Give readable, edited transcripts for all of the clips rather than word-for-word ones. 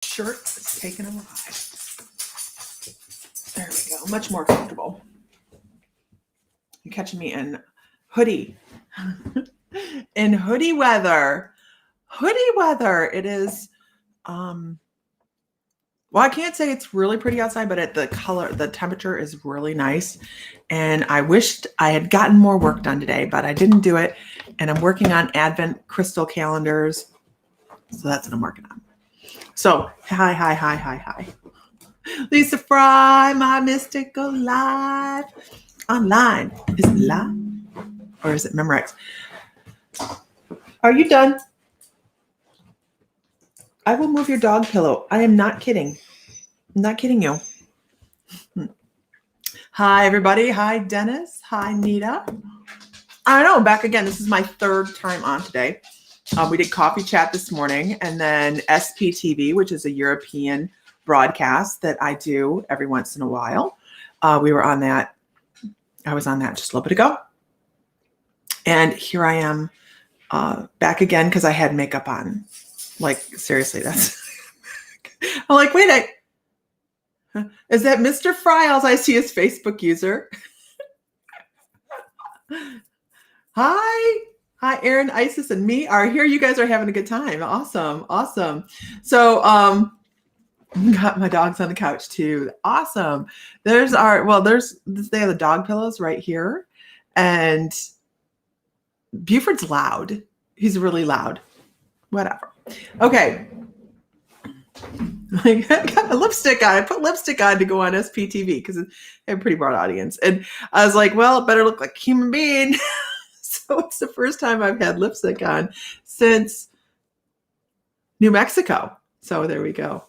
shirt is taking a ride. There we go. Much more comfortable. You're catching me in hoodie. In hoodie weather. Hoodie weather. It is, well, I can't say it's really pretty outside, but the temperature is really nice. And I wished I had gotten more work done today, but I didn't do it. And I'm working on Advent crystal calendars. So that's what I'm working on. So, hi. Lisa Fry, my mystical life. Online. Is it live? Or is it Memorex? Are you done? I will move your dog pillow. I am not kidding. I'm not kidding you. Hi, everybody. Hi, Dennis. Hi, Nita. I know, back again. This is my third time on today. We did Coffee Chat this morning, and then SPTV, which is a European broadcast that I do every once in a while. We were on that. I was on that just a little bit ago. And here I am back again because I had makeup on. Like, seriously, that's... I'm like, wait, is that Mr. Fry? All I see is Facebook user. Hi, Aaron, Isis, and me are here. You guys are having a good time. Awesome. So, got my dogs on the couch too. Awesome. They have the dog pillows right here, and Buford's loud. He's really loud. Whatever. Okay. I got a lipstick on. I put lipstick on to go on SPTV because I have a pretty broad audience. And I was like, well, it better look like a human being. So it's the first time I've had lipstick on since New Mexico. So there we go.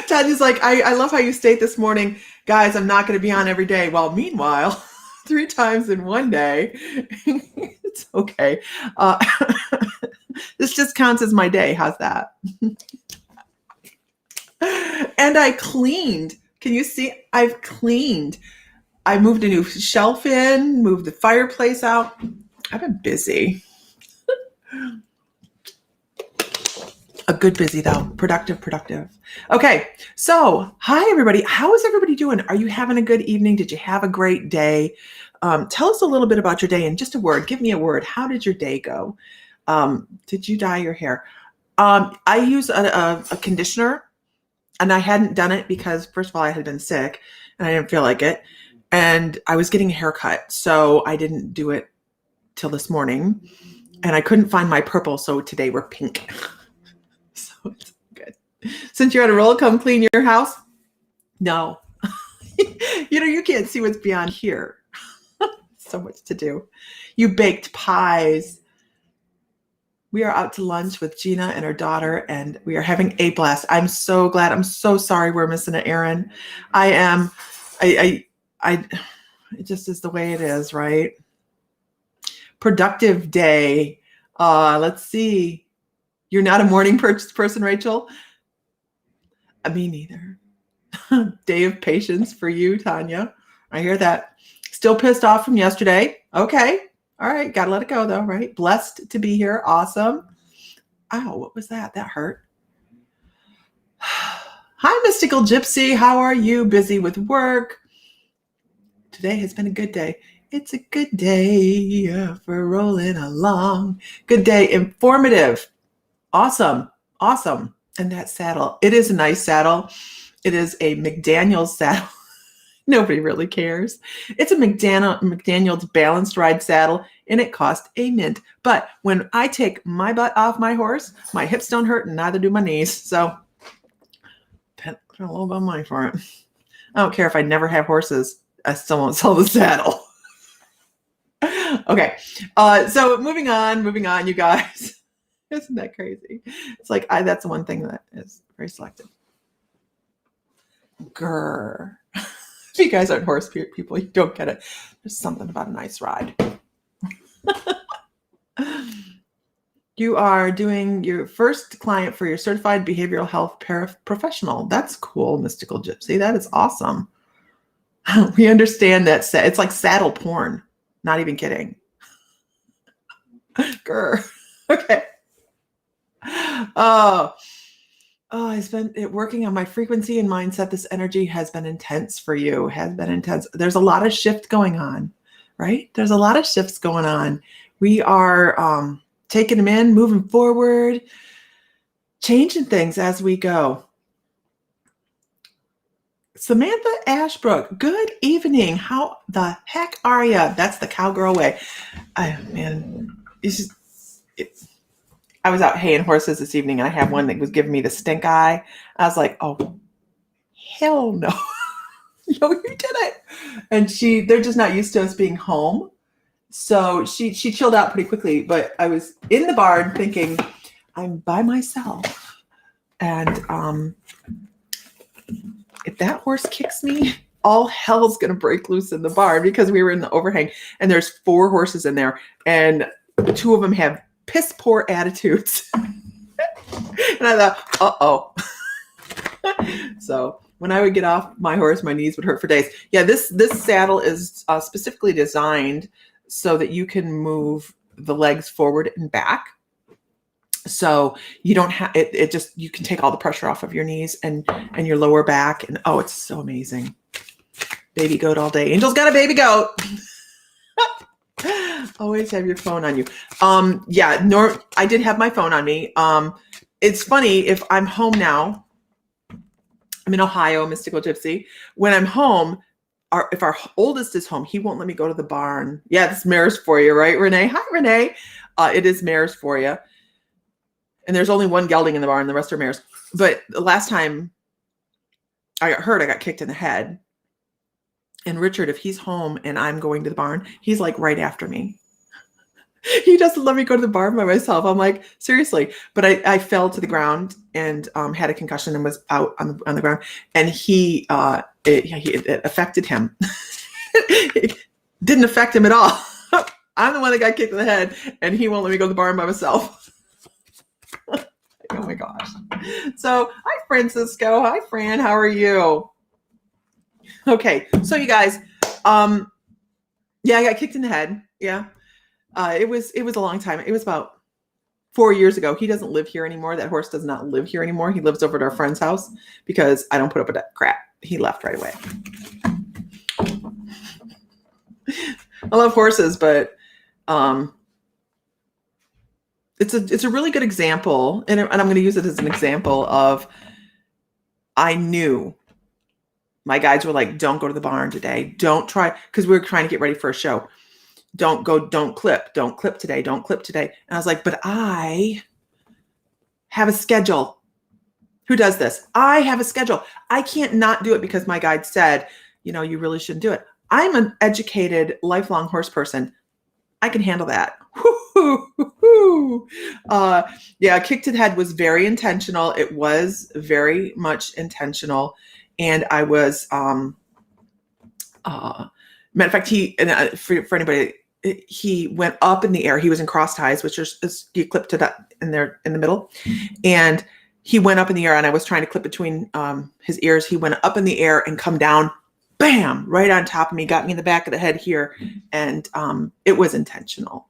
Tanya's like, I love how you state this morning, guys, I'm not going to be on every day. Well, meanwhile, 3 times in one day, it's okay. This just counts as my day. How's that? And I cleaned. Can you see? I've cleaned. I moved a new shelf in, moved the fireplace out. I've been busy. A good busy though. Productive. Okay. So, hi everybody. How is everybody doing? Are you having a good evening? Did you have a great day? Tell us a little bit about your day in just a word. Give me a word. How did your day go? Did you dye your hair? I use a conditioner, and I hadn't done it because, first of all, I had been sick and I didn't feel like it. And I was getting a haircut, so I didn't do it till this morning. And I couldn't find my purple, so today we're pink. So it's good. Since you're on a roll, come clean your house? No. You can't see what's beyond here. So much to do. You baked pies. We are out to lunch with Gina and her daughter, and we are having a blast. I'm so glad. I'm so sorry we're missing it, Aaron. I am. It just is the way it is, right? Productive day. Let's see. You're not a morning person, Rachel? Me neither. Day of patience for you, Tanya. I hear that. Still pissed off from yesterday. Okay. All right. Got to let it go though, right? Blessed to be here. Awesome. Ow, what was that? That hurt. Hi, Mystical Gypsy. How are you? Busy with work? Today has been a good day. It's a good day for rolling along. Good day. Informative. Awesome. And that saddle. It is a nice saddle. It is a McDaniel's saddle. Nobody really cares. It's a McDaniel's balanced ride saddle, and it cost a mint. But when I take my butt off my horse, my hips don't hurt, and neither do my knees. So, pay a little bit of money for it. I don't care if I never have horses. I still won't sell the saddle. Okay. So moving on, you guys. Isn't that crazy? It's like, that's the one thing that is very selective. Grr. If you guys aren't horse people, you don't get it. There's something about a nice ride. You are doing your first client for your certified behavioral health professional. That's cool, Mystical Gypsy. That is awesome. We understand that. It's like saddle porn. Not even kidding. Grr. Okay. Oh, it's been working on my frequency and mindset. This energy has been intense for you, has been intense. There's a lot of shift going on, right? There's a lot of shifts going on. We are taking them in, moving forward, changing things as we go. Samantha Ashbrook, good evening. How the heck are you? That's the cowgirl way. Man, it's just, I was out haying horses this evening, and I had one that was giving me the stink eye. I was like, oh, hell no. No, you did it. And they're just not used to us being home. So she chilled out pretty quickly, but I was in the barn thinking, I'm by myself. And if that horse kicks me, all hell's going to break loose in the barn, because we were in the overhang and there's 4 horses in there, and 2 of them have piss poor attitudes. And I thought, uh-oh. So when I would get off my horse, my knees would hurt for days. Yeah, this saddle is specifically designed so that you can move the legs forward and back. So you don't have it just, you can take all the pressure off of your knees and your lower back. And oh, it's so amazing. Baby goat all day. Angel's got a baby goat. Always have your phone on you. Yeah, I did have my phone on me. It's funny, if I'm home now, I'm in Ohio, Mystical Gypsy. When I'm home, if our oldest is home, he won't let me go to the barn. Yeah, this mare's for you, right, Renee? Hi, Renee. It is mare's for you. And there's only one gelding in the barn. The rest are mares. But the last time I got hurt, I got kicked in the head. And Richard, if he's home and I'm going to the barn, he's like right after me. He doesn't let me go to the barn by myself. I'm like, seriously. But I fell to the ground and had a concussion and was out on the ground. And it affected him. It didn't affect him at all. I'm the one that got kicked in the head, and he won't let me go to the barn by myself. Oh my gosh. So, hi, Francisco. Hi, Fran. How are you? Okay. So, you guys, yeah, I got kicked in the head. Yeah. It was a long time. It was about 4 years ago. He doesn't live here anymore. That horse does not live here anymore. He lives over at our friend's house because I don't put up with that crap. He left right away. I love horses, but it's a really good example, and I'm going to use it as an example of, I knew my guides were like, don't go to the barn today. Don't try, because we were trying to get ready for a show. Don't clip today. Don't clip today. And I was like, but I have a schedule. Who does this? I have a schedule. I can't not do it because my guide said, you really shouldn't do it. I'm an educated, lifelong horse person. I can handle that. Yeah, kick to the head was very intentional. It was very much intentional. And I was, matter of fact, for anybody, he went up in the air. He was in cross ties, which is you clip to that in there in the middle. And he went up in the air, and I was trying to clip between his ears. He went up in the air and come down, bam, right on top of me, got me in the back of the head here. And it was intentional.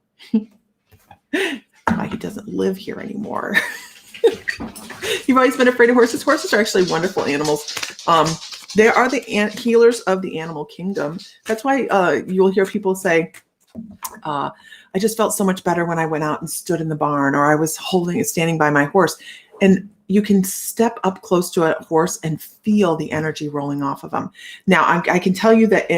Why he doesn't live here anymore. You've always been afraid of horses. Horses are actually wonderful animals. They are the healers of the animal kingdom. That's why you'll hear people say, I just felt so much better when I went out and stood in the barn, or I was standing by my horse. And you can step up close to a horse and feel the energy rolling off of them. Now, I can tell you that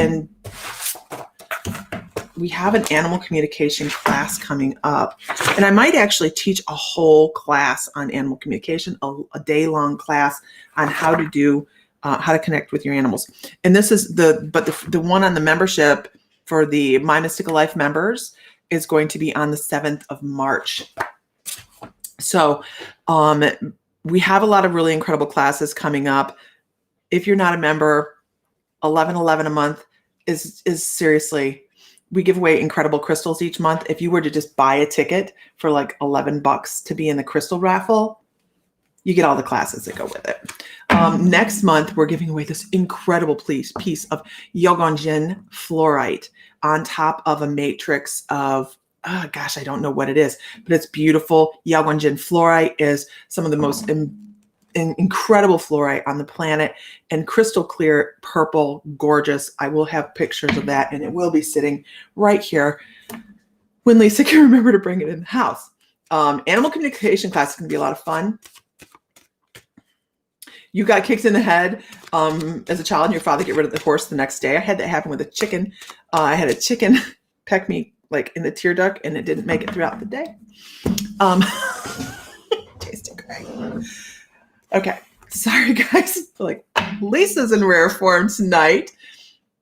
we have an animal communication class coming up, and I might actually teach a whole class on animal communication, a day-long class on how to do, how to connect with your animals. And this is the one on the membership for the mymysticallife members is going to be on the 7th of March. So, we have a lot of really incredible classes coming up. If you're not a member, $11.11 a month is seriously. We give away incredible crystals each month. If you were to just buy a ticket for like $11 to be in the crystal raffle, you get all the classes that go with it. Next month, we're giving away this incredible piece of Yogonjin fluorite on top of a matrix of gosh, I don't know what it is, but it's beautiful. Yawanjin fluorite is some of the most incredible fluorite on the planet, and crystal clear, purple, gorgeous. I will have pictures of that, and it will be sitting right here when Lisa can remember to bring it in the house. Animal communication class is going to be a lot of fun. You got kicked in the head as a child and your father get rid of the horse the next day. I had that happen with a chicken. I had a chicken peck me like in the tear duct, and it didn't make it throughout the day. Tasted great. Okay. Sorry, guys. Like, Lisa's in rare form tonight.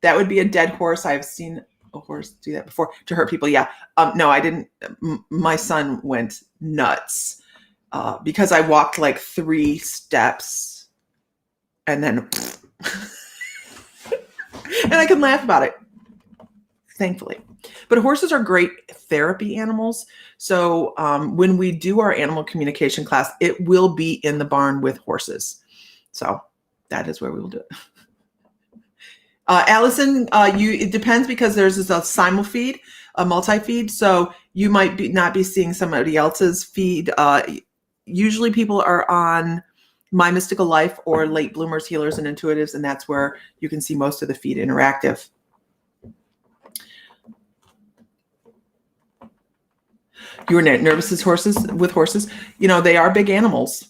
That would be a dead horse. I've seen a horse do that before to hurt people. Yeah. No, I didn't. My son went nuts because I walked like 3 steps and then, and I can laugh about it, thankfully. But horses are great therapy animals. So when we do our animal communication class, it will be in the barn with horses. So that is where we will do it. Allison, it depends because there's a simul feed, a multi-feed. So you might not be seeing somebody else's feed. Usually people are on My Mystical Life or Late Bloomers, Healers, and Intuitives, and that's where you can see most of the feed interactive. You were nervous with horses. You know, they are big animals,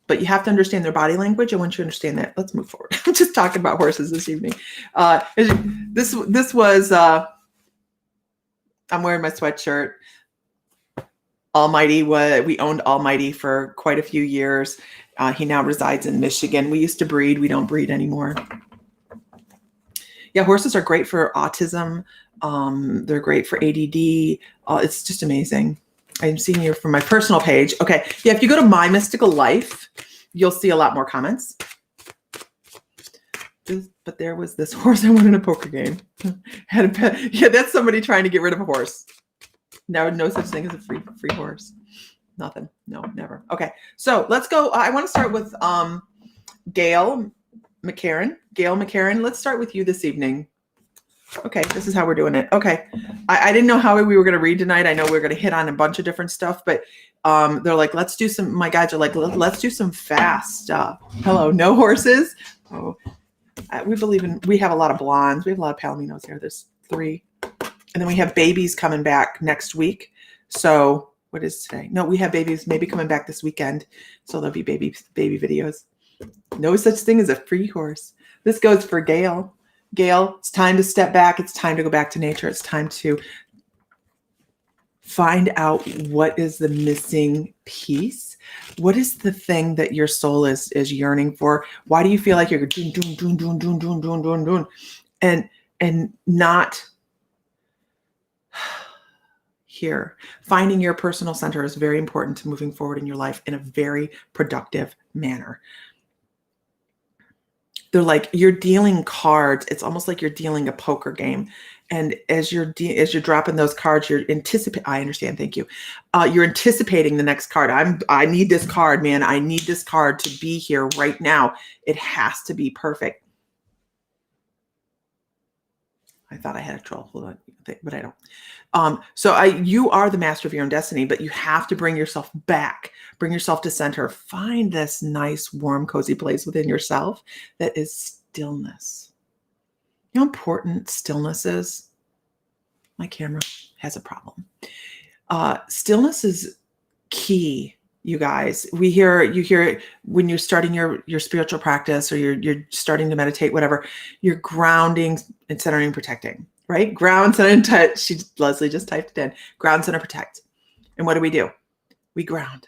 but you have to understand their body language. And once you understand that, let's move forward. I'm just talking about horses this evening. This was, I'm wearing my sweatshirt. Almighty, we owned Almighty for quite a few years. He now resides in Michigan. We used to breed. We don't breed anymore. Yeah, horses are great for autism. They're great for ADD. It's just amazing. I'm seeing you from my personal page. Okay. Yeah, if you go to My Mystical Life, you'll see a lot more comments. But there was this horse I won in a poker game. Had a pet. Yeah, that's somebody trying to get rid of a horse. No such thing as a free horse. Nothing. No, never. Okay. So let's go. I want to start with Gail McCarran. Gail McCarran, let's start with you this evening. Okay, this is how we're doing it. Okay. I didn't know how we were going to read tonight. I know we we're going to hit on a bunch of different stuff, but they're like, let's do some, my guides are like, let's do some fast stuff. Hello, no horses. Oh, we have a lot of blondes. We have a lot of palominos here. There's 3. And then we have babies coming back next week. So what is today? No, we have babies maybe coming back this weekend. So there'll be baby videos. No such thing as a free horse. This goes for Gail. Gail, it's time to step back. It's time to go back to nature. It's time to find out what is the missing piece. What is the thing that your soul is yearning for? Why do you feel like you're doing, and not here? Finding your personal center is very important to moving forward in your life in a very productive manner. They're like, you're dealing cards. It's almost like you're dealing a poker game. And as you're dropping those cards, you're anticipating. I understand. Thank you. You're anticipating the next card. I need this card, man. I need this card to be here right now. It has to be perfect. I thought I had a troll. Hold on, but I don't. You are the master of your own destiny, but you have to bring yourself back, bring yourself to center, find this nice, warm, cozy place within yourself that is stillness. You know how important stillness is? My camera has a problem. Stillness is key, you guys. You hear it when you're starting your spiritual practice, or you're starting to meditate, whatever. You're grounding and centering and protecting, right? Ground, center, and touch. Leslie just typed it in. Ground, center, protect. And what do? We ground.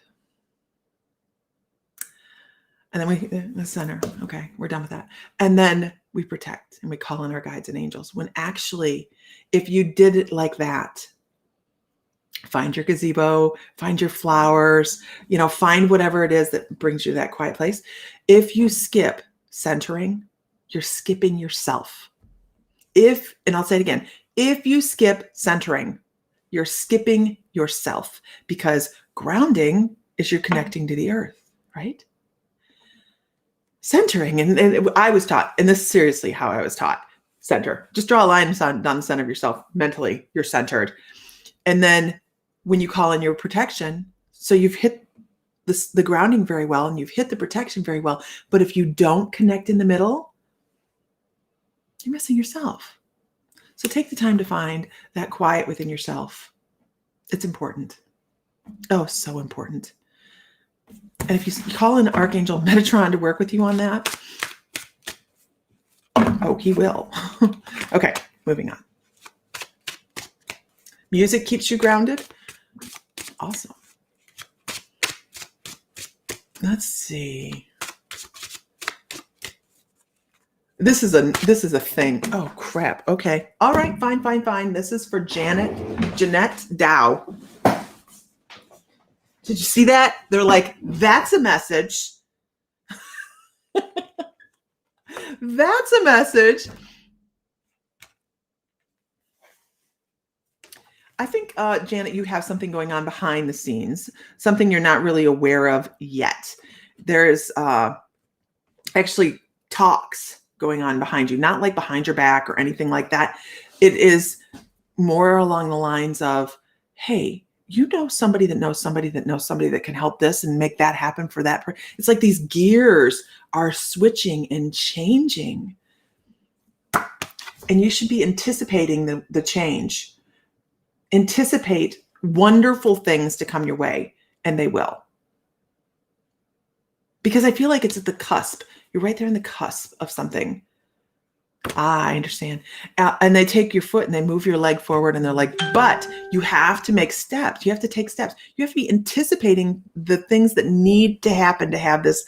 And then the center. Okay, we're done with that. And then we protect and we call in our guides and angels. When actually, if you did it like that, find your gazebo, find your flowers, find whatever it is that brings you to that quiet place. If you skip centering, you're skipping yourself. And I'll say it again, if you skip centering, you're skipping yourself, because grounding is you're connecting to the earth, right? Centering, and I was taught, and this is seriously how I was taught, center. Just draw a line down the center of yourself. Mentally, you're centered. And then when you call in your protection, so you've hit the grounding very well and you've hit the protection very well. But if you don't connect in the middle, you're missing yourself. So take the time to find that quiet within yourself. It's important. Oh, so important. And if you call in Archangel Metatron to work with you on that, oh, he will. Okay, moving on. Music keeps you grounded. Awesome. Let's see. This is a thing. Oh crap. Okay. All right. Fine. This is for Jeanette Dow. Did you see that? They're like, that's a message. That's a message. I think, Janet, you have something going on behind the scenes, something you're not really aware of yet. There's actually talks going on behind you, not like behind your back or anything like that. It is more along the lines of, hey, you know somebody that knows somebody that knows somebody that can help this and make that happen for that person. It's like these gears are switching and changing. And you should be anticipating the change. Anticipate wonderful things to come your way, and they will. Because I feel like it's at the cusp. You're right there in the cusp of something. I understand. And they take your foot and they move your leg forward and they're like, but you have to make steps. You have to take steps. You have to be anticipating the things that need to happen to have this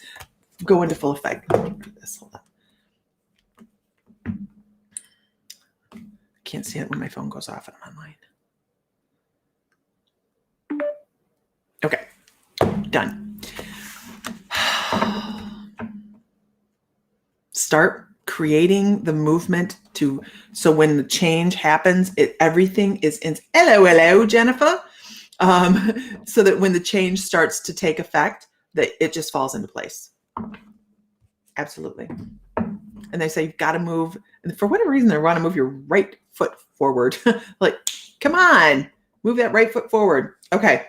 go into full effect. Hold on. I can't see it when my phone goes off and I'm online. Okay, done. Start creating the movement so when the change happens, everything is in. Hello, Jennifer. So that when the change starts to take effect, that it just falls into place. Absolutely. And they say you've got to move, and for whatever reason, they want to move your right foot forward. Like, come on, move that right foot forward. Okay.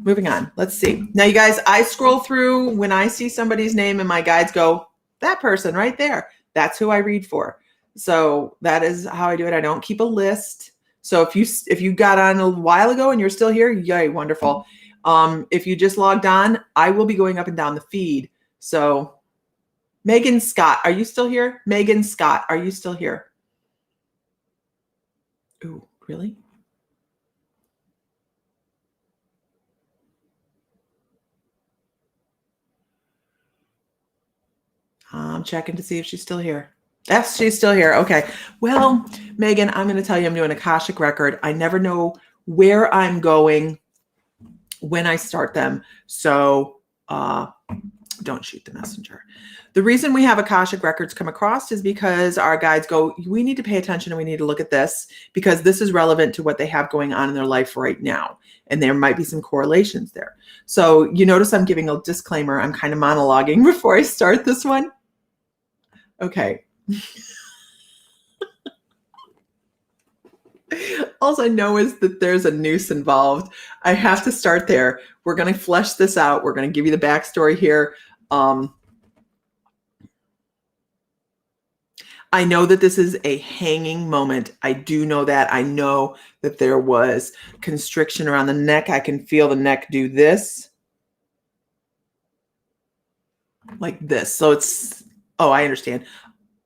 Moving on. Let's see. Now, you guys, I scroll through when I see somebody's name and my guides go, that person right there. That's who I read for. So that is how I do it. I don't keep a list. So if you got on a while ago and you're still here, yay, wonderful. If you just logged on, I will be going up and down the feed. So Megan Scott, are you still here? Megan Scott, are you still here? Ooh, really? I'm checking to see if she's still here. Yes, she's still here. Okay. Well, Megan, I'm going to tell you I'm doing an Akashic record. I never know where I'm going when I start them. So don't shoot the messenger. The reason we have Akashic records come across is because our guides go, we need to pay attention and we need to look at this because this is relevant to what they have going on in their life right now. And there might be some correlations there. So you notice I'm giving a disclaimer. I'm kind of monologuing before I start this one. Okay. All I know is that there's a noose involved. I have to start there. We're going to flesh this out. We're going to give you the backstory here. I know that this is a hanging moment. I do know that. I know that there was constriction around the neck. I can feel the neck do this. Like this. So it's, oh, I understand.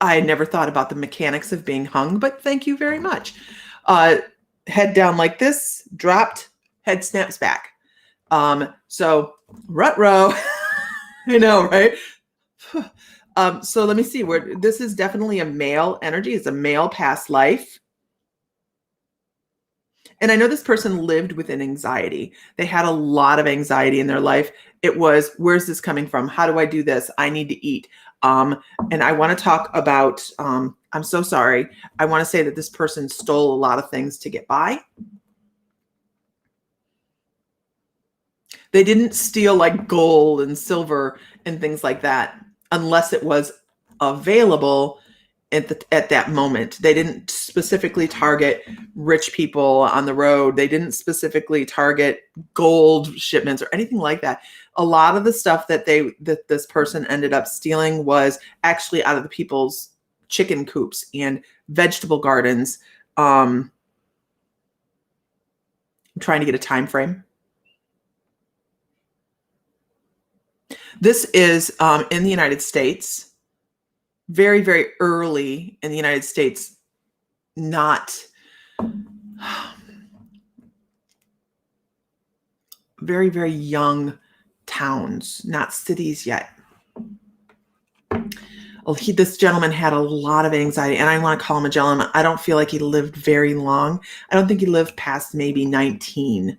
I never thought about the mechanics of being hung, but thank you very much. Head down like this, dropped, head snaps back. So rut-row, I know, right? So let me see where this is definitely a male energy. It's a male past life. And I know this person lived with an anxiety. They had a lot of anxiety in their life. It was, where's this coming from? How do I do this? I need to eat. And I want to talk about, I'm so sorry. I want to say that this person stole a lot of things to get by. They didn't steal like gold and silver and things like that unless it was available at that moment. They didn't specifically target rich people on the road. They didn't specifically target gold shipments or anything like that. A lot of the stuff that this person ended up stealing was actually out of the people's chicken coops and vegetable gardens. I'm trying to get a time frame. This is in the United States, very, very early in the United States, not very, very young towns, not cities yet. Well, this gentleman had a lot of anxiety, and I want to call him a gentleman. I don't feel like he lived very long. I don't think he lived past maybe 19.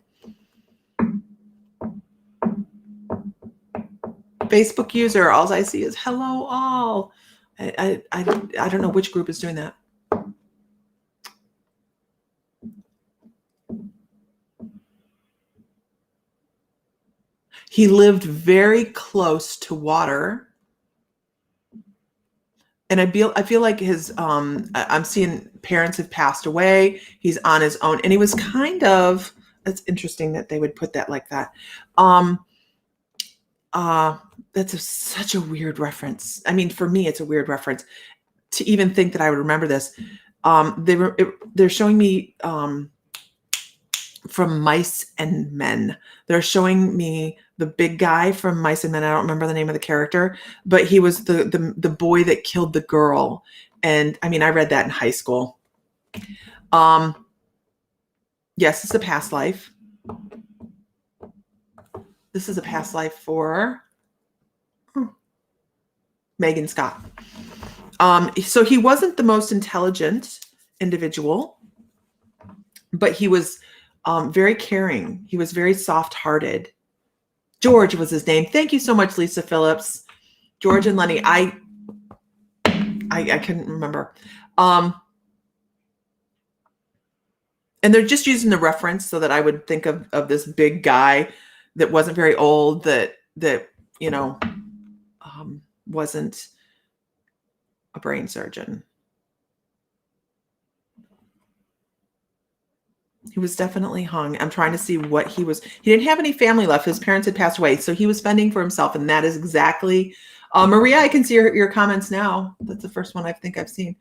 Facebook user, all I see is hello all. I don't know which group is doing that. He lived very close to water. And I feel like his I'm seeing parents have passed away. He's on his own. And he was kind of, that's interesting that they would put that like that. That's such a weird reference. I mean, for me, it's a weird reference to even think that I would remember this. They're showing me from Mice and Men. They're showing me the big guy from Mice and Men. I don't remember the name of the character, but he was the boy that killed the girl. And I mean, I read that in high school. Yes, it's a past life. This is a past life for Megan Scott. So he wasn't the most intelligent individual, but he was very caring. He was very soft-hearted. George was his name. Thank you so much, Lisa Phillips. George and Lenny. I couldn't remember. And they're just using the reference so that I would think of this big guy that wasn't very old, that you know, wasn't a brain surgeon. He was definitely hung. I'm trying to see what he was. He didn't have any family left. His parents had passed away. So he was fending for himself. And that is exactly, Maria, I can see your comments now. That's the first one I think I've seen.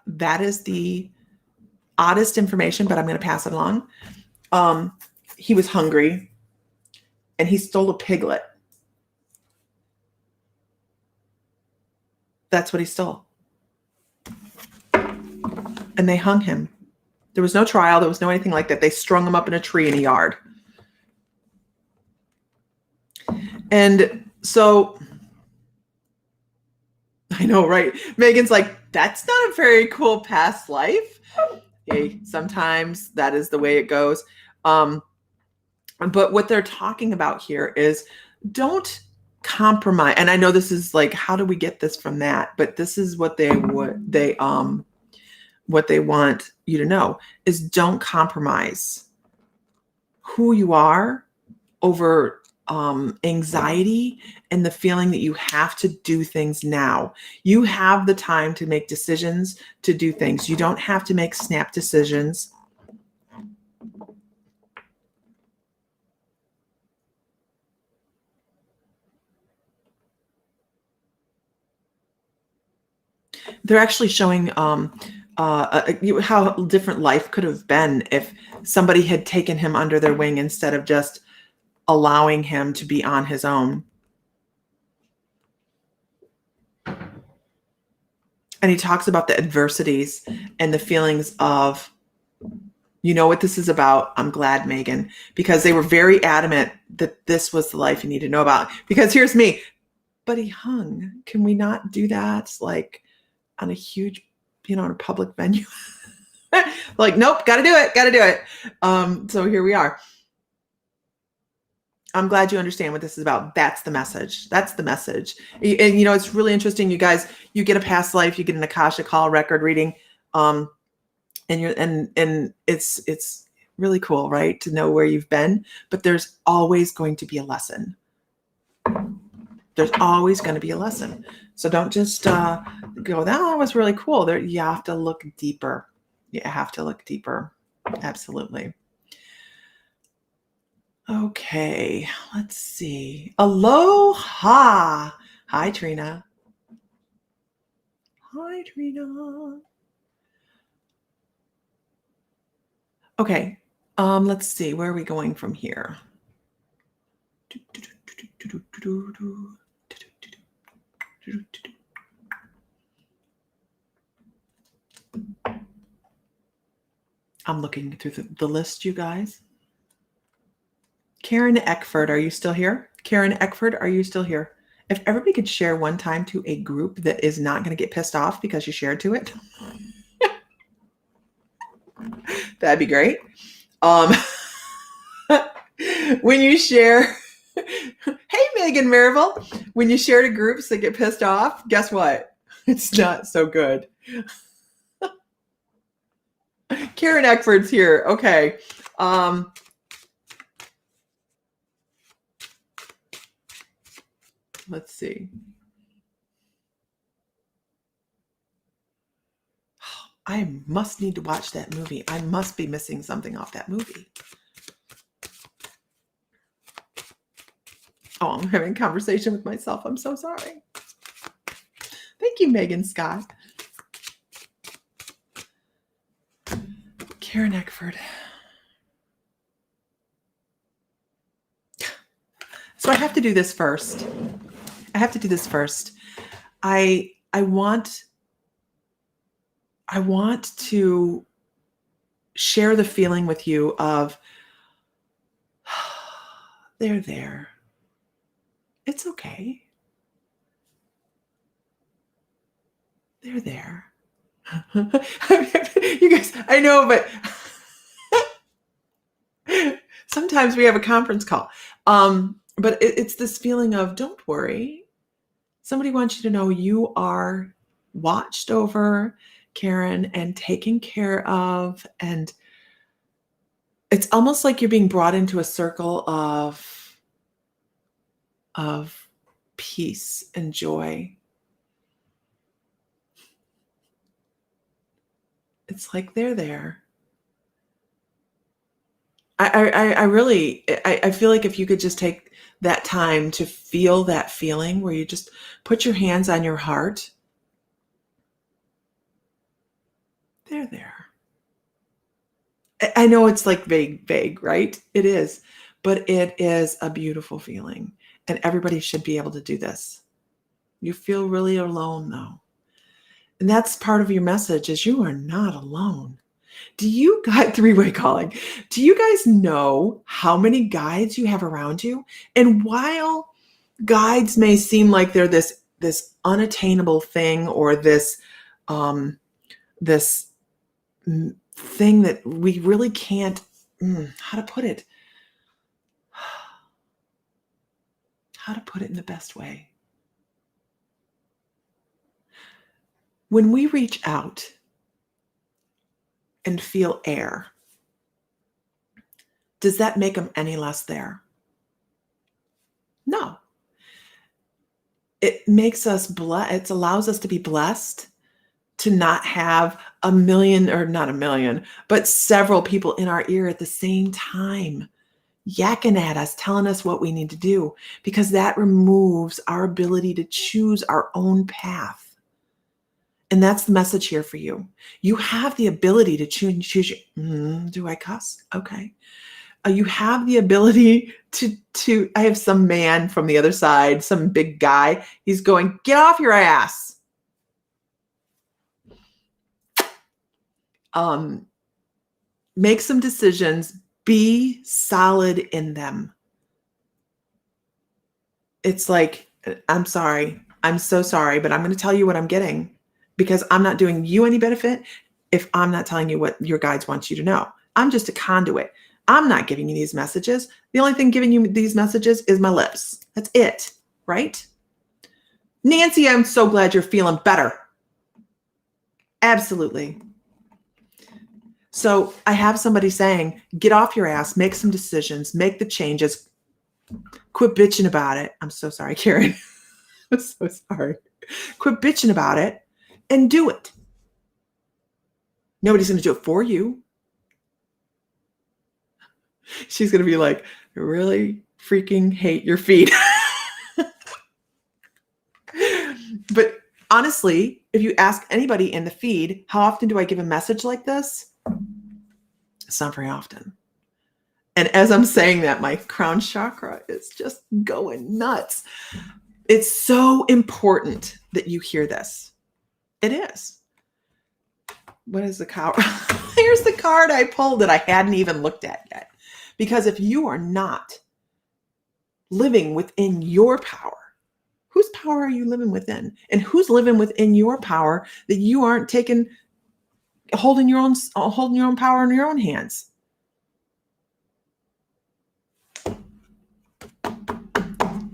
That is the oddest information, but I'm going to pass it along. He was hungry and he stole a piglet. That's what he stole. And they hung him. There was no trial. There was no anything like that. They strung him up in a tree in a yard. And so, I know, right? Megan's like, that's not a very cool past life. Hey, sometimes that is the way it goes. But what they're talking about here is don't compromise. And I know this is like, how do we get this from that? But this is what what they want you to know is don't compromise who you are over anxiety and the feeling that you have to do things now. You have the time to make decisions, to do things. You don't have to make snap decisions. They're actually showing how different life could have been if somebody had taken him under their wing instead of just allowing him to be on his own. And he talks about the adversities and the feelings of, you know what this is about. I'm glad, Megan, because they were very adamant that this was the life you need to know about. Because here's me, but he hung. Can we not do that? Like on a huge, in a public venue? Like, nope, got to do it. So here we are. I'm glad you understand what this is about. That's the message. And it's really interesting. You guys, you get a past life, you get an Akashic Hall record reading, and it's Really cool, right? To know where you've been, but there's always going to be a lesson. There's always going to be a lesson. So don't just go, that was really cool. There, you have to look deeper. You have to look deeper. Absolutely. Okay, let's see. Aloha. Hi, Trina. Hi, Trina. Okay, let's see. Where are we going from here? I'm looking through the list, you guys. Karen Eckford, are you still here? Karen Eckford, are you still here? If everybody could share one time to a group that is not going to get pissed off because you shared to it, that'd be great. When you share, hey, Megan Marvel, when you share to groups that get pissed off, guess what? It's not so good. Karen Eckford's here. Okay. Let's see. I must need to watch that movie. I must be missing something off that movie. Oh, I'm having a conversation with myself. I'm so sorry. Thank you, Megan Scott. Karen Eckford. So I have to do this first. I want to share the feeling with you of they're there. It's okay. They're there. You guys, I know, but sometimes we have a conference call. But it's this feeling of don't worry. Somebody wants you to know you are watched over, Karen, and taken care of. And it's almost like you're being brought into a circle of peace and joy. It's like they're there. I really feel like if you could just take that time to feel that feeling where you just put your hands on your heart, they're there. I know it's like vague, right? It is, but it is a beautiful feeling, and everybody should be able to do this. You feel really alone though. And that's part of your message is you are not alone. Do you guys, three-way calling, do you guys know how many guides you have around you? And while guides may seem like they're this unattainable thing or this thing that we really can't, how to put it in the best way. When we reach out and feel air, does that make them any less there? No. It makes us it allows us to be blessed to not have a million, or not a million, but several people in our ear at the same time, yakking at us, telling us what we need to do, because that removes our ability to choose our own path. And that's the message here for you. You have the ability to choose your, do I cuss? Okay. You have the ability to, I have some man from the other side, some big guy. He's going, get off your ass. Make some decisions, be solid in them. It's like, I'm sorry. I'm so sorry, but I'm going to tell you what I'm getting because I'm not doing you any benefit if I'm not telling you what your guides want you to know. I'm just a conduit. I'm not giving you these messages. The only thing giving you these messages is my lips. That's it, right? Nancy, I'm so glad you're feeling better. Absolutely. So I have somebody saying, get off your ass, make some decisions, make the changes, quit bitching about it. I'm so sorry, Karen. I'm so sorry. Quit bitching about it and do it. Nobody's going to do it for you. She's going to be like, I really freaking hate your feed. But honestly, if you ask anybody in the feed, how often do I give a message like this? It's not very often. And as I'm saying that, my crown chakra is just going nuts. It's so important that you hear this. It is. What is the card? Here's the card I pulled that I hadn't even looked at yet. Because if you are not living within your power, whose power are you living within? And who's living within your power that you aren't holding your own power in your own hands?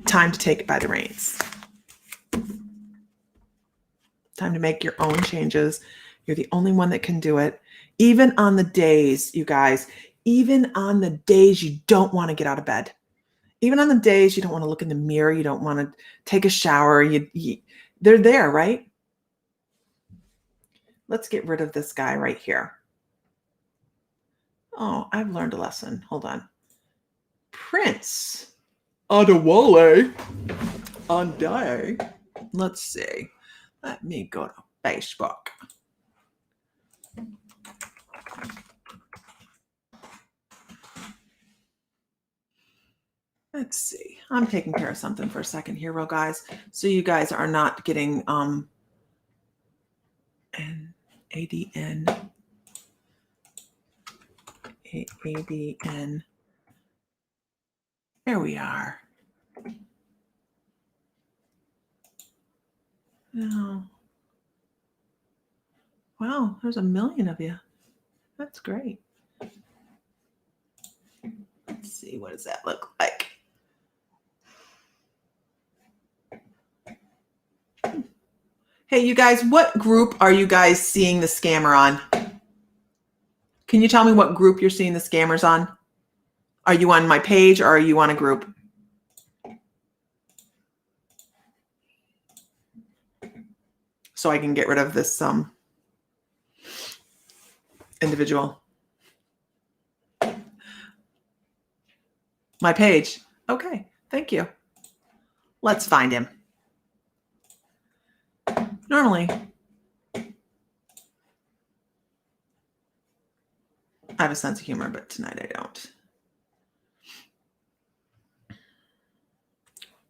Time to take it by the reins. Time to make your own changes. You're the only one that can do it. Even on the days, you guys, even on the days you don't want to get out of bed. Even on the days you don't want to look in the mirror, you don't want to take a shower, they're there, right? Let's get rid of this guy right here. Oh, I've learned a lesson. Hold on. Prince Adewale Ande. Let's see. Let me go to Facebook. Let's see. I'm taking care of something for a second here, real guys. So you guys are not getting ADN. There we are. Oh. Wow, there's 1 million of you. That's great. Let's see, what does that look like? Hey, you guys, what group are you guys seeing the scammer on? Can you tell me what group you're seeing the scammers on? Are you on my page or are you on a group? So I can get rid of this individual. My page. Okay, thank you. Let's find him. Normally, I have a sense of humor, but tonight I don't.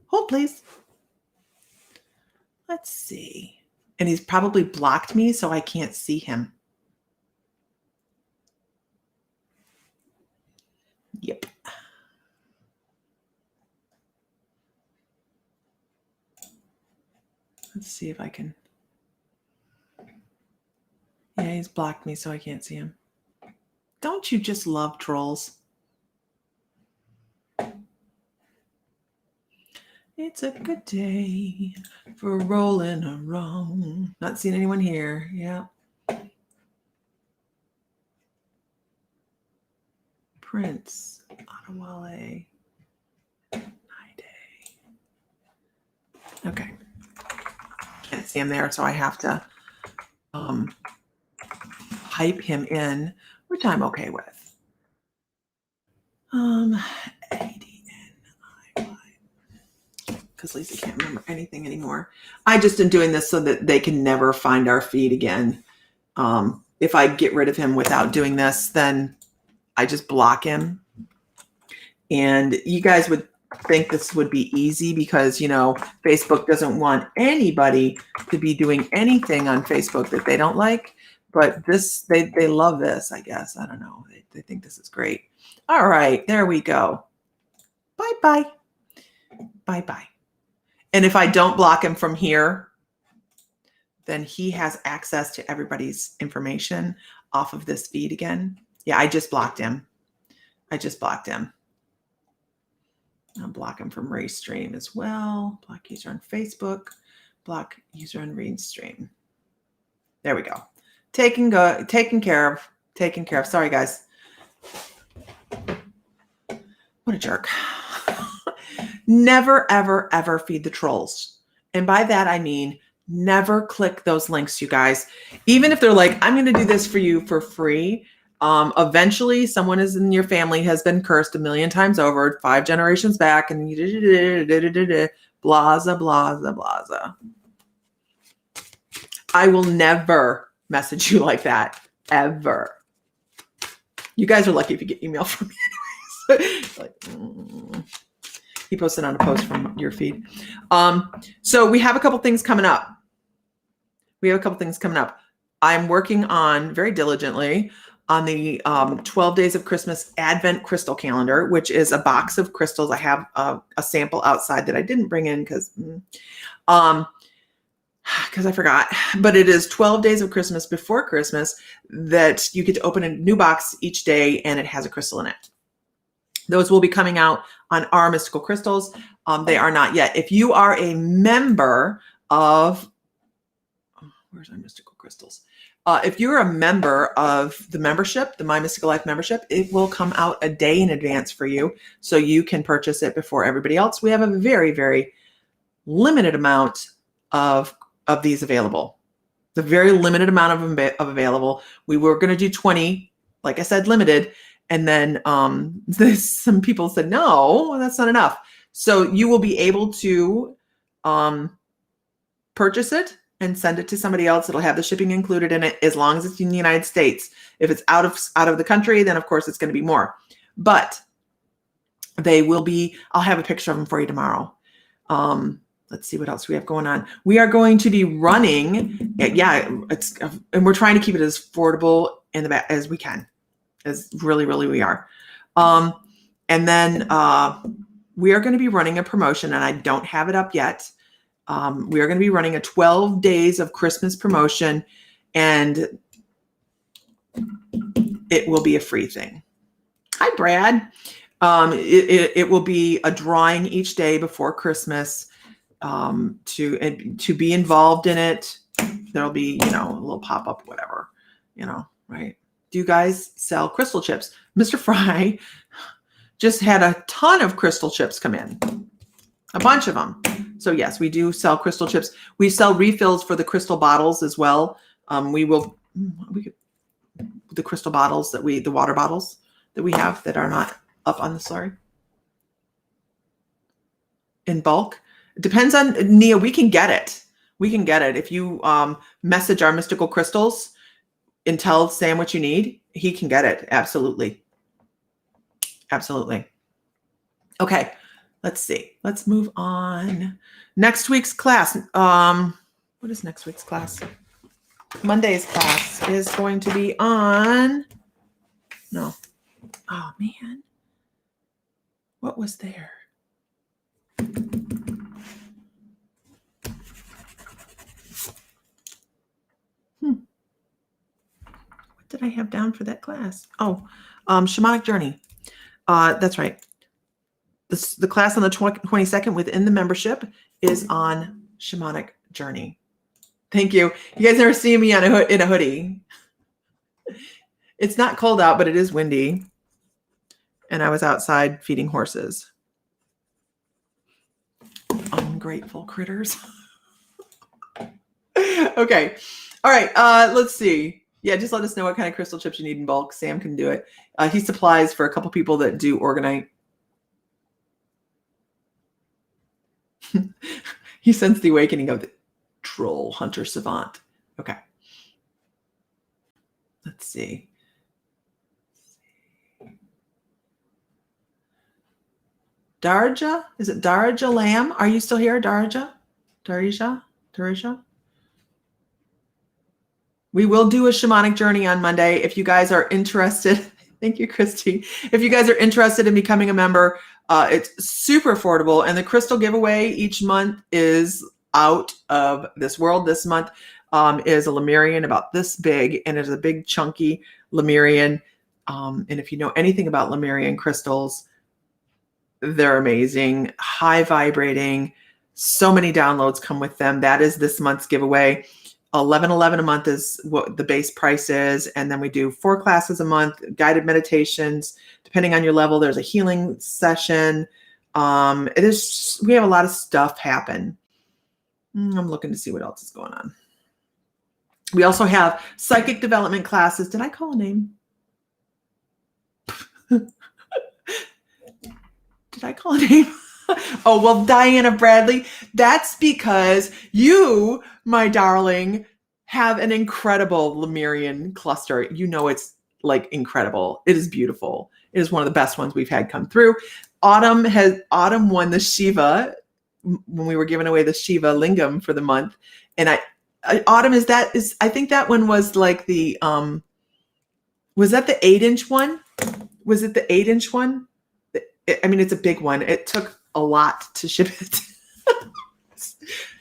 Hold, please. Let's see. And he's probably blocked me, so I can't see him. Yep. Let's see if I can. Yeah, he's blocked me, so I can't see him. Don't you just love trolls? It's a good day for rolling around. Not seeing anyone here. Yeah. Prince Adewale. Okay. Can't see him there, so I have to hype him in, which I'm okay with. Because Lisa can't remember anything anymore. I just am doing this so that they can never find our feed again. If I get rid of him without doing this, then I just block him. And you guys would think this would be easy because, Facebook doesn't want anybody to be doing anything on Facebook that they don't like. But they love this, I guess. I don't know. They think this is great. All right, there we go. Bye-bye. Bye-bye. And if I don't block him from here, then he has access to everybody's information off of this feed again. Yeah, I just blocked him. I'll block him from Restream as well. Block user on Facebook. Block user on Restream. There we go. Taken care of. Taken care of. Sorry, guys. What a jerk. Never, ever, ever feed the trolls. And by that, I mean never click those links, you guys. Even if they're like, I'm going to do this for you for free. Eventually, someone is in your family has been cursed 1,000,000 times over, 5 generations back, and blaza, blaza, blaza. I will never message you like that, ever. You guys are lucky if you get email from me anyways. Like, He posted on a post from your feed. So we have a couple things coming up. I'm working on very diligently on the 12 Days of Christmas Advent Crystal Calendar, which is a box of crystals. I have a sample outside that I didn't bring in because I forgot. But it is 12 days of Christmas before Christmas that you get to open a new box each day, and it has a crystal in it. Those will be coming out on our Mystical Crystals. They are not yet. If you are a member of, where's our Mystical Crystals? If you're a member of the membership, the My Mystical Life membership, it will come out a day in advance for you, so you can purchase it before everybody else. We have a very, very limited amount of these available. The very limited amount of available. We were going to do 20, like I said, limited. And then some people said, no, that's not enough. So you will be able to purchase it and send it to somebody else. It'll have the shipping included in it as long as it's in the United States. If it's out of the country, then of course it's going to be more. But they will be, I'll have a picture of them for you tomorrow. Let's see what else we have going on. We are going to be running, and we're trying to keep it as affordable in the back as we can. As really, really we are. And then we are going to be running a promotion, and I don't have it up yet. We are going to be running a 12 days of Christmas promotion, and it will be a free thing. Hi, Brad. It will be a drawing each day before Christmas to be involved in it. There'll be, a little pop-up, whatever, right? Do you guys sell crystal chips? Mr. Fry just had a ton of crystal chips come in, a bunch of them. So yes, we do sell crystal chips. We sell refills for the crystal bottles as well. The crystal bottles the water bottles that we have that are not up on the story in bulk. It depends on Nia. We can get it. If you message our Mystical Crystals and tell Sam what you need, he can get it. Absolutely. Okay, let's see. Let's move on. Next week's class. What is next week's class? Monday's class is going to be on. No. Oh, man. What was there? Did I have down for that class? Oh, Shamanic Journey. That's right. The class on the 22nd within the membership is on Shamanic Journey. Thank you. You guys never see me in a hoodie. It's not cold out, but it is windy. And I was outside feeding horses. Ungrateful critters. Okay. All right. Let's see. Yeah, just let us know what kind of crystal chips you need in bulk. Sam can do it. He supplies for a couple people that do organite. He sensed the awakening of the troll hunter savant. Okay. Let's see. Darja? Is it Darja Lamb? Are you still here, Darja? Darja? We will do a Shamanic Journey on Monday. If you guys are interested, thank you, Christy. If you guys are interested in becoming a member, it's super affordable. And the crystal giveaway each month is out of this world. This month is a Lemurian about this big, and it's a big chunky Lemurian. And if you know anything about Lemurian crystals, they're amazing, high vibrating. So many downloads come with them. That is this month's giveaway. $11.11 a month is what the base price is. And then we do 4 classes a month, guided meditations. Depending on your level, there's a healing session. We have a lot of stuff happen. I'm looking to see what else is going on. We also have psychic development classes. Did I call a name? Did I call a name? Oh, well, Diana Bradley, that's because you, my darling, have an incredible Lemurian cluster. You know, it's like incredible. It is beautiful. It is one of the best ones we've had come through. Autumn won the Shiva when we were giving away the Shiva Lingam for the month. And Autumn I think that one was like the, was that the 8-inch one? Was it the 8-inch one? I mean, it's a big one. It took a lot to ship it.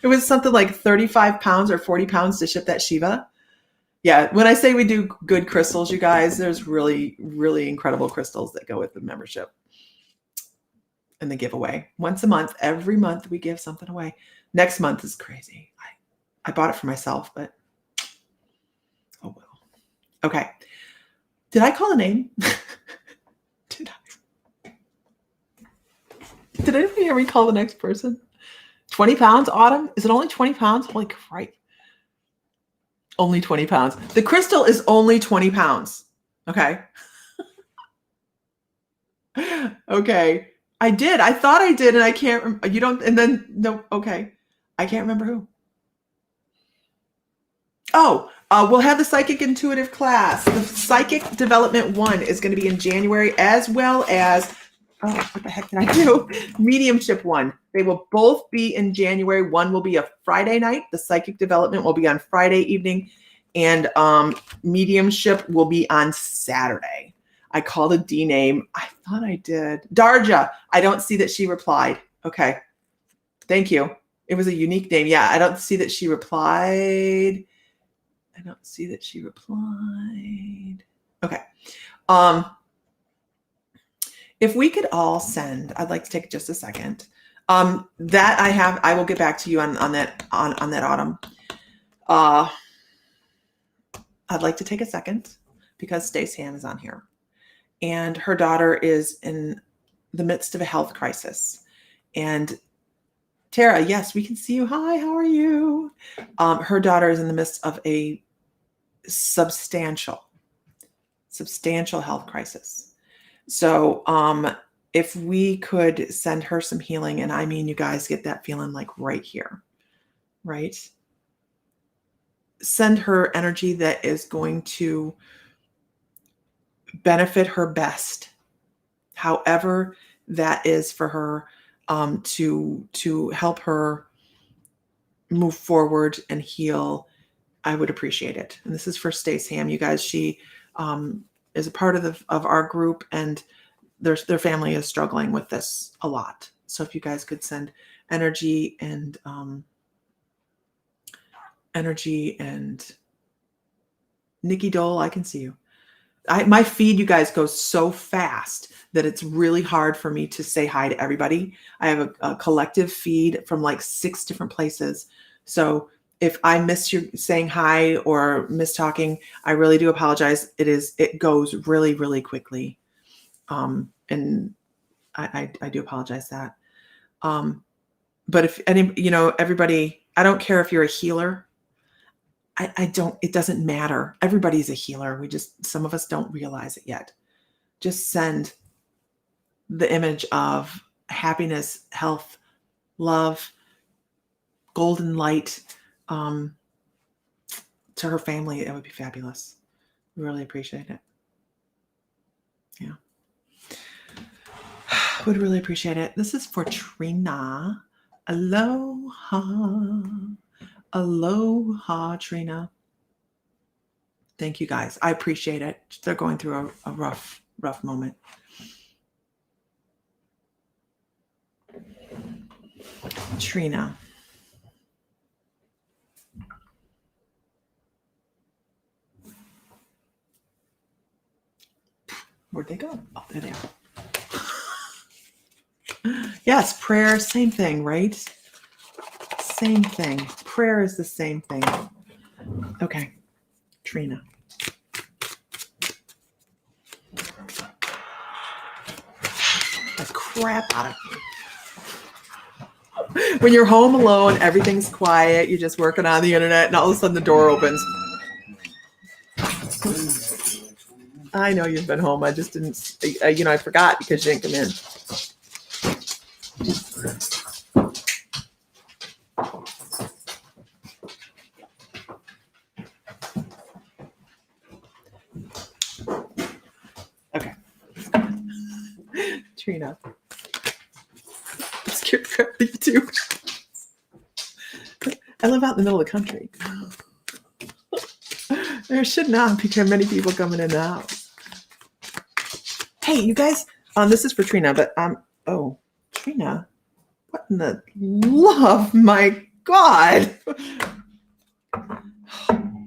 It was something like 35 pounds or 40 pounds to ship that Shiva. Yeah. When I say we do good crystals, you guys, there's really, really incredible crystals that go with the membership and the giveaway. Once a month, every month we give something away. Next month is crazy. I bought it for myself, but oh well. Okay. Did I call a name? Did anybody ever call the next person? 20 pounds, Autumn? Is it only 20 pounds? Holy crap. Only 20 pounds. The crystal is only 20 pounds. Okay. Okay. I did. I thought I did, and I can't remember. You don't, and then, no, okay. I can't remember who. Oh, we'll have the Psychic Intuitive class. The Psychic Development 1 is going to be in January, as well as, oh, what the heck did I do? Mediumship 1. They will both be in January. One will be a Friday night. The Psychic Development will be on Friday evening. And Mediumship will be on Saturday. I called a D name. I thought I did. Darja. I don't see that she replied. Okay. Thank you. It was a unique name. Yeah, I don't see that she replied. I don't see that she replied. Okay. If we could all send, I'd like to take just a second. That I will get back to you on that Autumn. I'd like to take a second because Stace Ham is on here. And her daughter is in the midst of a health crisis. And Tara, yes, we can see you. Hi, how are you? Her daughter is in the midst of a substantial health crisis. So if we could send her some healing, and I mean, you guys get that feeling like right here, right? Send her energy that is going to benefit her best, however that is for her, to help her move forward and heal. I would appreciate it. And this is for Stace Ham, you guys. She is a part of our group, and their family is struggling with this a lot. So if you guys could send energy and Nikki Dole, I can see you. My feed, you guys, goes so fast that it's really hard for me to say hi to everybody. I have a collective feed from like 6 different places. So if I miss you saying hi or miss talking, I really do apologize. It goes really, really quickly. And I do apologize that. But if everybody, I don't care if you're a healer. It doesn't matter. Everybody's a healer. Some of us don't realize it yet. Just send the image of happiness, health, love, golden light, to her family. It would be fabulous. We really appreciate it. Yeah. Would really appreciate it. This is for Trina. Aloha. Aloha, Trina. Thank you, guys. I appreciate it. They're going through a rough moment. Trina. Where'd they go? Oh, there they are. Yes, prayer, same thing, right? Same thing. Prayer is the same thing. Okay, Trina. The crap out of you. When you're home alone, everything's quiet, you're just working on the internet, and all of a sudden the door opens. I know you've been home. I just didn't, I forgot because you didn't come in. Okay. Trina. I'm scared crap out of you too. I live out in the middle of the country. There should not be many people coming in and out. Hey, you guys, this is for Trina, but oh, Trina, what in the love, my God.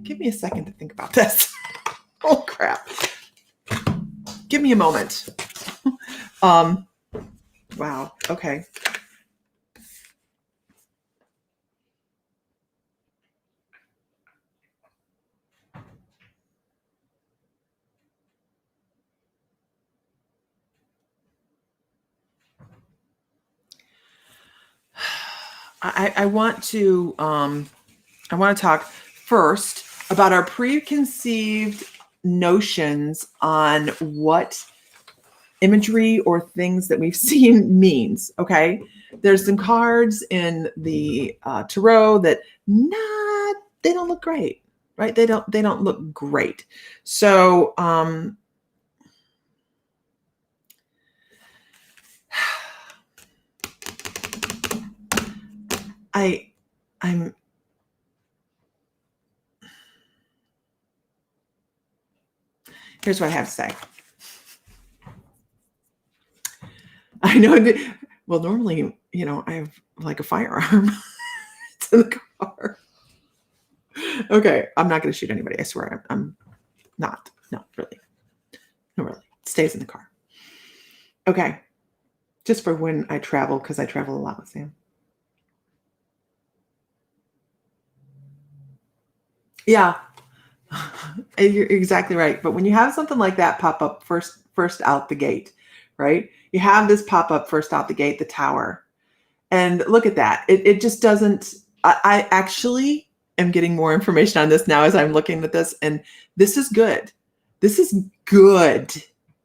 Give me a second to think about this. Oh, crap. Give me a moment. Wow, okay. I want to talk first about our preconceived notions on what imagery or things that we've seen means. Okay, there's some cards in the tarot that they don't look great, right? They don't look great. So I'm here's what I have to say. I know that, well, normally, I have like a firearm. It's in the car. Okay, I'm not going to shoot anybody. I swear, I'm not. No, really. No, really. It stays in the car. Okay, just for when I travel, because I travel a lot with Sam. Yeah, you're exactly right. But when you have something like that pop up first out the gate, right? You have this pop up first out the gate, the tower. And look at that. It just doesn't, I actually am getting more information on this now as I'm looking at this. And this is good. This is good,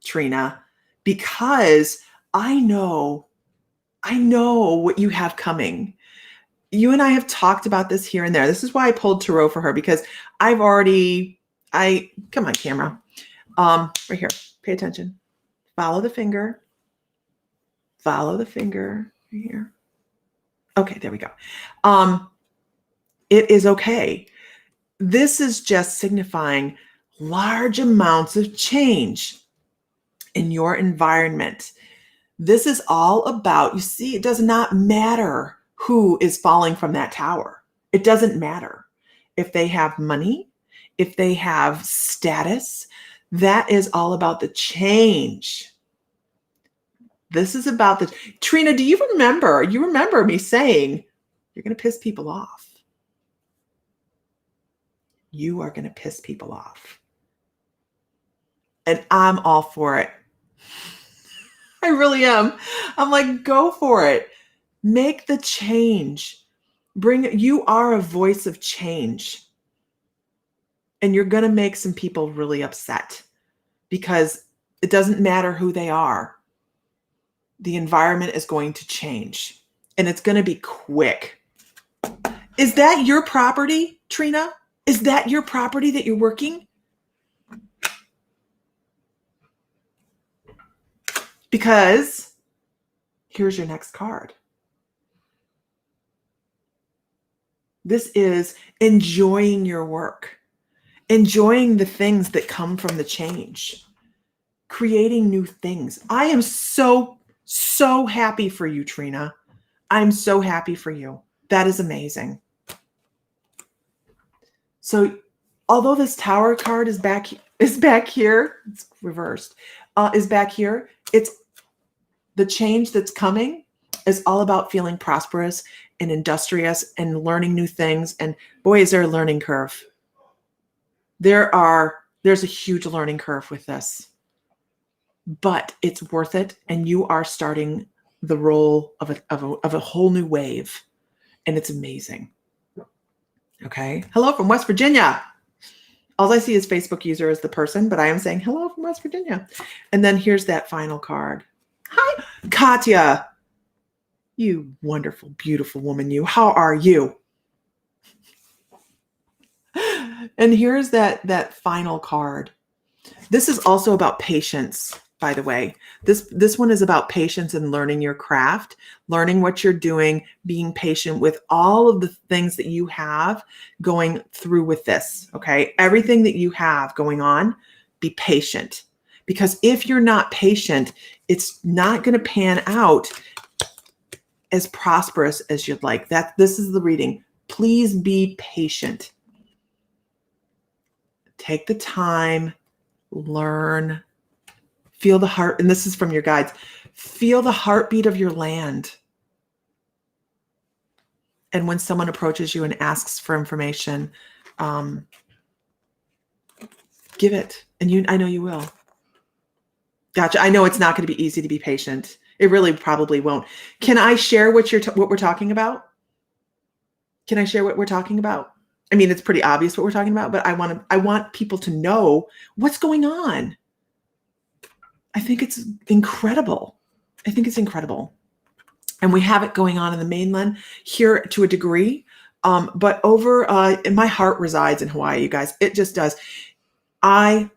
Trina, because I know what you have coming. You and I have talked about this here and there. This is why I pulled tarot for her, because come on, camera. Right here, pay attention. Follow the finger. Follow the finger right here. Okay, there we go. It is okay. This is just signifying large amounts of change in your environment. This is all about, you see, it does not matter who is falling from that tower. It doesn't matter if they have money, if they have status. That is all about the change. This is about the, Trina, do you remember me saying, you're going to piss people off. You are going to piss people off. And I'm all for it. I really am. I'm like, go for it. Make the change. You are a voice of change. And you're going to make some people really upset because it doesn't matter who they are. The environment is going to change and it's going to be quick. Is that your property, Trina? Is that your property that you're working? Because here's your next card. This is enjoying your work, enjoying the things that come from the change, creating new things. I am so happy for you, Trina. I'm so happy for you. That is amazing. So although this tower card is back here, it's reversed, is back here, it's the change that's coming is all about feeling prosperous and industrious and learning new things. And boy, is there a learning curve. There's a huge learning curve with this, but it's worth it. And you are starting the role of a whole new wave. And it's amazing. Okay. Hello from West Virginia. All I see is Facebook user as the person, but I am saying hello from West Virginia. And then here's that final card. Hi, Katya. You wonderful, beautiful woman, you. How are you? And here's that final card. This is also about patience, by the way. This one is about patience and learning your craft, learning what you're doing, being patient with all of the things that you have going through with this, okay? Everything that you have going on, be patient. Because if you're not patient, it's not going to pan out as prosperous as you'd like. This is the reading. Please be patient. Take the time, learn, feel the heart. And this is from your guides. Feel the heartbeat of your land. And when someone approaches you and asks for information, give it. And I know you will. Gotcha. I know it's not going to be easy to be patient. It really probably won't. Can I share what we're talking about? Can I share what we're talking about? I mean, it's pretty obvious what we're talking about, but I want people to know what's going on. I think it's incredible. I think it's incredible. And we have it going on in the mainland here to a degree. But over, my heart resides in Hawaii, you guys. It just does. When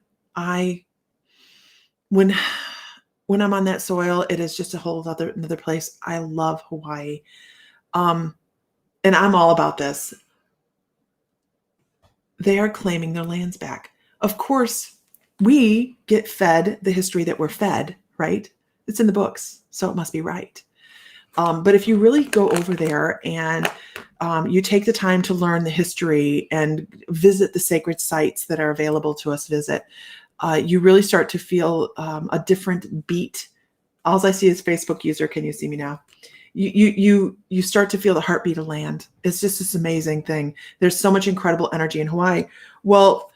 I'm on that soil, it is just a whole another place. I love Hawaii. And I'm all about this. They are claiming their lands back. Of course, we get fed the history that we're fed, right? It's in the books, so it must be right. But if you really go over there and you take the time to learn the history and visit the sacred sites that are available to us visit, you really start to feel a different beat. All I see is Facebook user. Can you see me now? You start to feel the heartbeat of land. It's just this amazing thing. There's so much incredible energy in Hawaii. Well,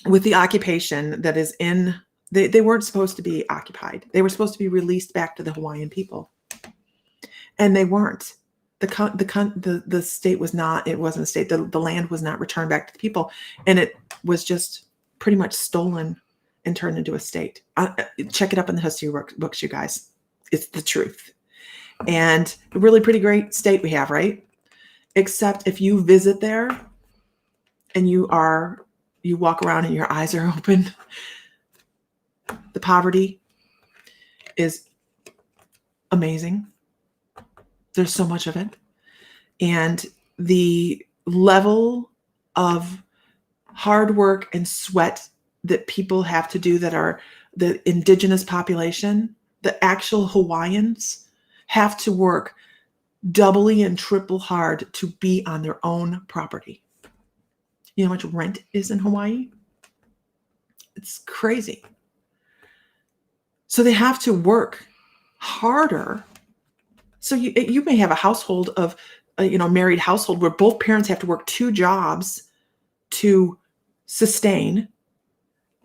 with the occupation that is in, they weren't supposed to be occupied. They were supposed to be released back to the Hawaiian people, and they weren't. The state was not. It wasn't a state. The land was not returned back to the people, and it was just pretty much stolen and turned into a state. Check it up in the history books, you guys. It's the truth. And a really pretty great state we have, right? Except if you visit there and you walk around and your eyes are open, the poverty is amazing. There's so much of it. And the level of hard work and sweat that people have to do that are the indigenous population, the actual Hawaiians, have to work doubly and triple hard to be on their own property. You know how much rent is in Hawaii? It's crazy. So they have to work harder. So you may have a household of, married household where both parents have to work 2 jobs to sustain.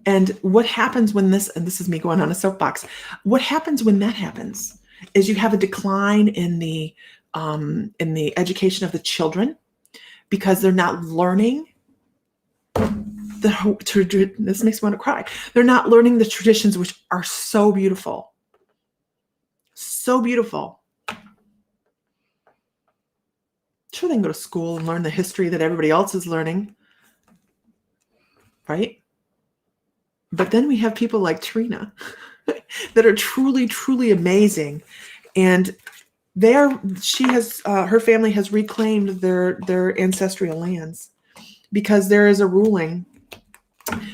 And what happens when and this is me going on a soapbox, what happens when that happens is you have a decline in the education of the children because they're not learning this makes me want to cry. They're not learning the traditions, which are so beautiful. So beautiful. Sure, they can go to school and learn the history that everybody else is learning, right? But then we have people like Trina that are truly, truly amazing. And her family has reclaimed their ancestral lands because there is a ruling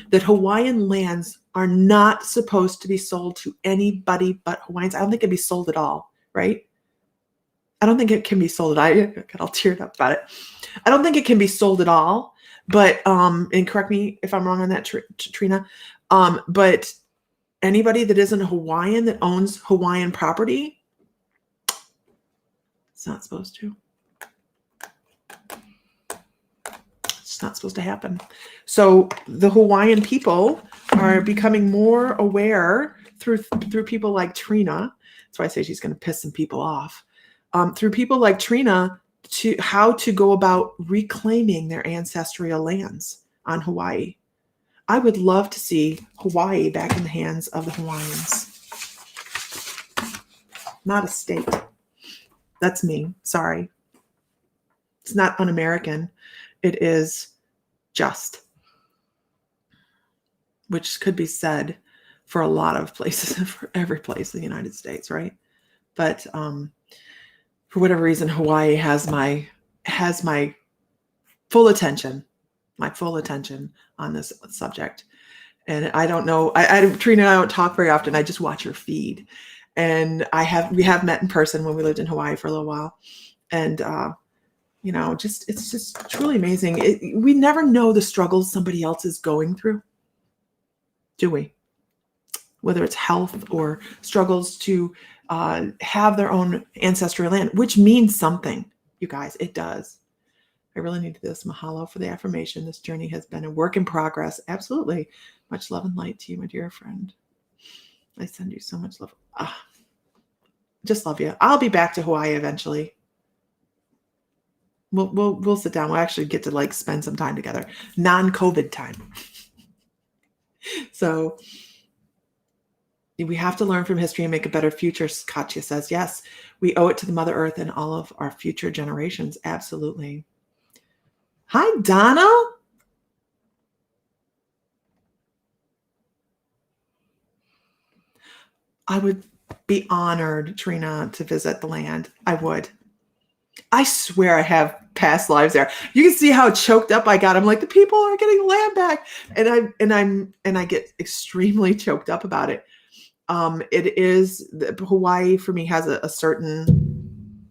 that Hawaiian lands are not supposed to be sold to anybody but Hawaiians. I don't think it'd be sold at all, right? I don't think it can be sold. I got all teared up about it. I don't think it can be sold at all. But and correct me if I'm wrong on that, Trina. But anybody that isn't a Hawaiian that owns Hawaiian property, it's not supposed to. It's not supposed to happen. So the Hawaiian people are becoming more aware through people like Trina. That's why I say she's going to piss some people off. Through people like Trina, to how to go about reclaiming their ancestral lands on Hawaii. I would love to see Hawaii back in the hands of the Hawaiians. Not a state. That's me. Sorry. It's not un-American. It is just, which could be said for a lot of places, for every place in the United States, right? But for whatever reason, Hawaii has my full attention, on this subject. And I don't know, Trina and I don't talk very often. I just watch her feed. And we have met in person when we lived in Hawaii for a little while. And, it's just truly amazing. We never know the struggles somebody else is going through, do we? Whether it's health or struggles to have their own ancestral land, which means something, you guys, it does. I really needed this. Mahalo for the affirmation. This journey has been a work in progress. Absolutely. Much love and light to you, my dear friend. I send you so much love. Just love you. I'll be back to Hawaii eventually. We'll sit down. We'll actually get to spend some time together. Non-COVID time. So we have to learn from history and make a better future, Katya says. Yes, we owe it to the Mother Earth and all of our future generations. Absolutely. Hi, Donna. I would be honored, Trina, to visit the land. I would. I swear I have past lives there. You can see how choked up I got. I'm like, the people are getting land back. And I get extremely choked up about it. It is Hawaii for me has a certain,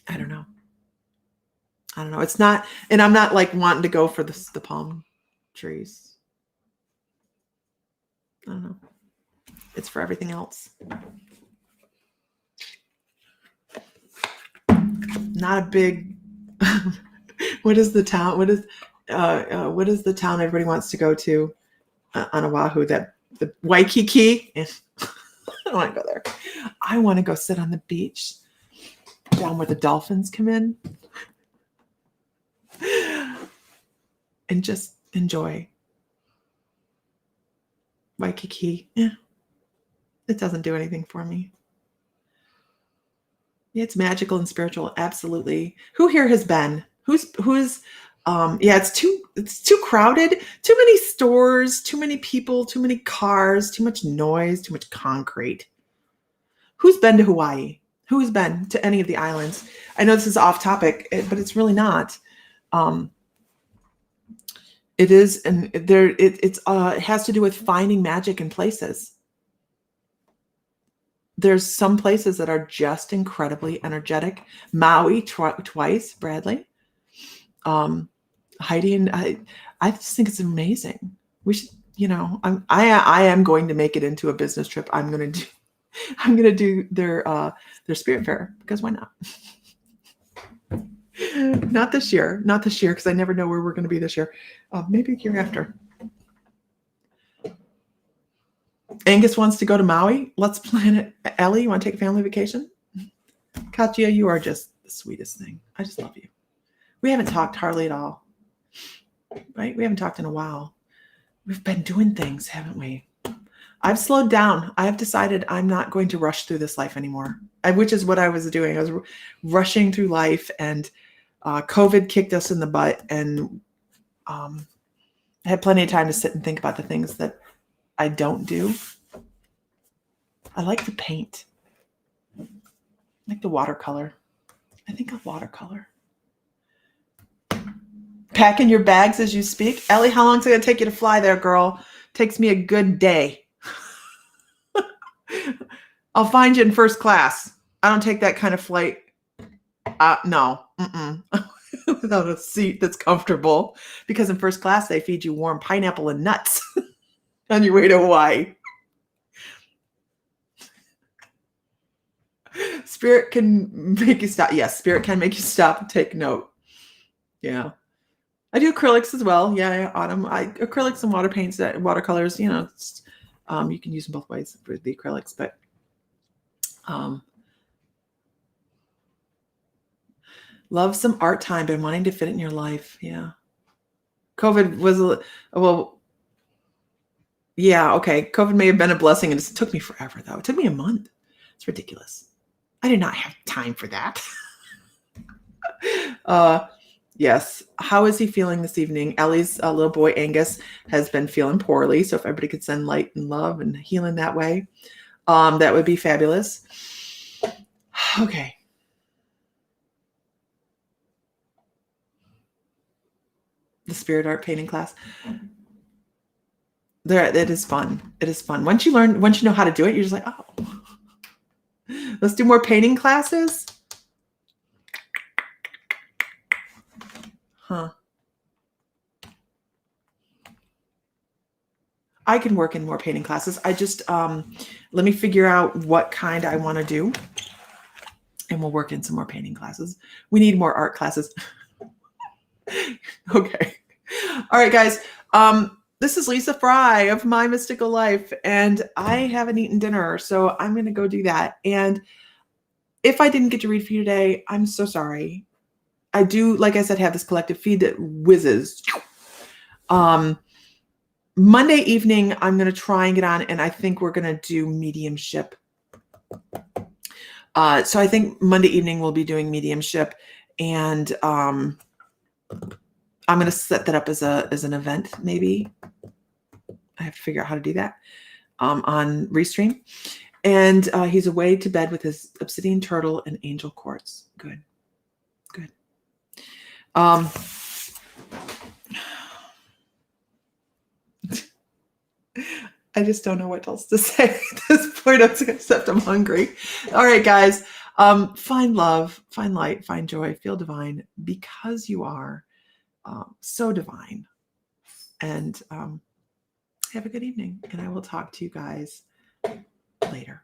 I don't know. It's not, and I'm not wanting to go for the palm trees. I don't know. It's for everything else. Not a big, what is the town? What is the town everybody wants to go to on Oahu? That the Waikiki? I don't want to go there. I want to go sit on the beach down where the dolphins come in and just enjoy. Waikiki. Yeah. It doesn't do anything for me. Yeah, it's magical and spiritual. Absolutely. Who here has been? Who's it's too crowded, too many stores, too many people, too many cars, too much noise, too much concrete. Who's been to Hawaii? Who has been to any of the islands? I know this is off topic, but it's really not. It is, and it has to do with finding magic in places. There's some places that are just incredibly energetic. Maui twice, Bradley. Heidi and I just think it's amazing. We should, I am going to make it into a business trip. I'm going to do their spirit fair, because why not? Not this year, because I never know where we're going to be this year. Maybe the year after. Angus wants to go to Maui. Let's plan it. Ellie, you want to take a family vacation? Katya, you are just the sweetest thing. I just love you. We haven't talked hardly at all, right? We haven't talked in a while. We've been doing things, haven't we? I've slowed down. I have decided I'm not going to rush through this life anymore, which is what I was doing. I was rushing through life, and COVID kicked us in the butt, and I had plenty of time to sit and think about the things that I don't do. I like to paint. I like the watercolor. I think of watercolor. Packing your bags as you speak. Ellie, how long is it going to take you to fly there, girl? Takes me a good day. I'll find you in first class. I don't take that kind of flight. No. Without a seat that's comfortable. Because in first class, they feed you warm pineapple and nuts on your way to Hawaii. Spirit can make you stop. Yes, spirit can make you stop and take note. Yeah. I do acrylics as well. Yeah, autumn. Acrylics and water paints, watercolors. You can use them both ways for the acrylics, but um, love some art time. Been wanting to fit it in your life. Yeah. COVID was well. Yeah. Okay. COVID may have been a blessing, and it took me forever though. It took me a month. It's ridiculous. I did not have time for that. Yes. How is he feeling this evening? Ellie's little boy Angus has been feeling poorly. So if everybody could send light and love and healing that way, that would be fabulous. Okay. The spirit art painting class. It is fun. It is fun. Once you know how to do it, you're just like, oh, let's do more painting classes. Huh. I can work in more painting classes. I just let me figure out what kind I want to do, and we'll work in some more painting classes. We need more art classes. Okay. All right, guys. This is Lisa Fry of My Mystical Life, and I haven't eaten dinner, so I'm going to go do that. And if I didn't get to read for you today, I'm so sorry. I do, like I said, have this collective feed that whizzes. Monday evening, I'm going to try and get on, and I think we're going to do mediumship. So I think Monday evening we'll be doing mediumship, and I'm going to set that up as an event. Maybe I have to figure out how to do that on Restream. And he's away to bed with his obsidian turtle and angel quartz. Good. I just don't know what else to say at this point, except I'm hungry. All right, guys. Find love, find light, find joy, feel divine, because you are so divine. And have a good evening. And I will talk to you guys later.